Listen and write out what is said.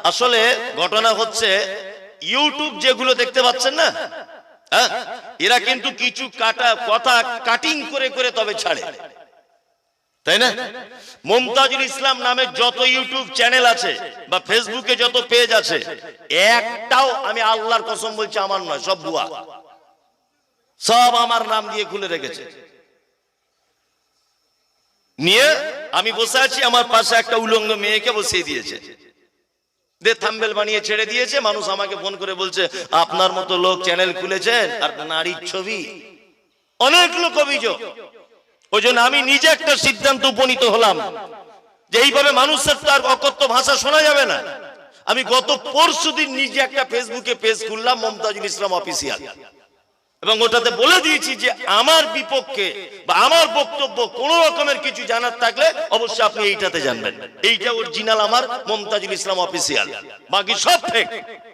আসলে ঘটনা হচ্ছে ইউটিউব যেগুলো দেখতে পাচ্ছেন না, এরা কিন্তু কিছু কথা কাটিং করে করে তবে ছাড়ে, তাই না? মুমতাজুল ইসলাম নামে যত ইউটিউব চ্যানেল আছে বা ফেসবুকে যত পেজ আছে, একটাও আমি আল্লাহর কসম বলছি আমার নয়, সব ভুয়া, সব আমার নাম দিয়ে খুলে রেখেছে। নিয়ে আমি বসে আছি, আমার পাশে একটা উলঙ্গ মেয়েকে বসিয়ে দিয়েছে, থাম্বেল বানিয়ে ছেড়ে দিয়েছে। মানুষ আমাকে ফোন করে বলছে আপনার মতো লোক চ্যানেল খুলেছেন আর নারীর ছবি, অনেক লোক অভিযোগ। ওই জন্য আমি নিজে একটা সিদ্ধান্ত উপনীত হলাম যে এইভাবে মানুষের তো আর অকথ্য ভাষা শোনা যাবে না। আমি গত পরশুদিন নিজে একটা ফেসবুকে পেজ খুললাম, মুমতাজুল ইসলাম অফিসিয়াল, এবং ওটাতে বলে দিয়েছি যে আমার বিপক্ষে বা আমার বক্তব্য কোন রকমের কিছু জানার থাকলে অবশ্যই আপনি এইটাতে জানবেন। এইটা অরিজিনাল আমার মুমতাজুল ইসলাম অফিসিয়াল, বাকি সব ফেক।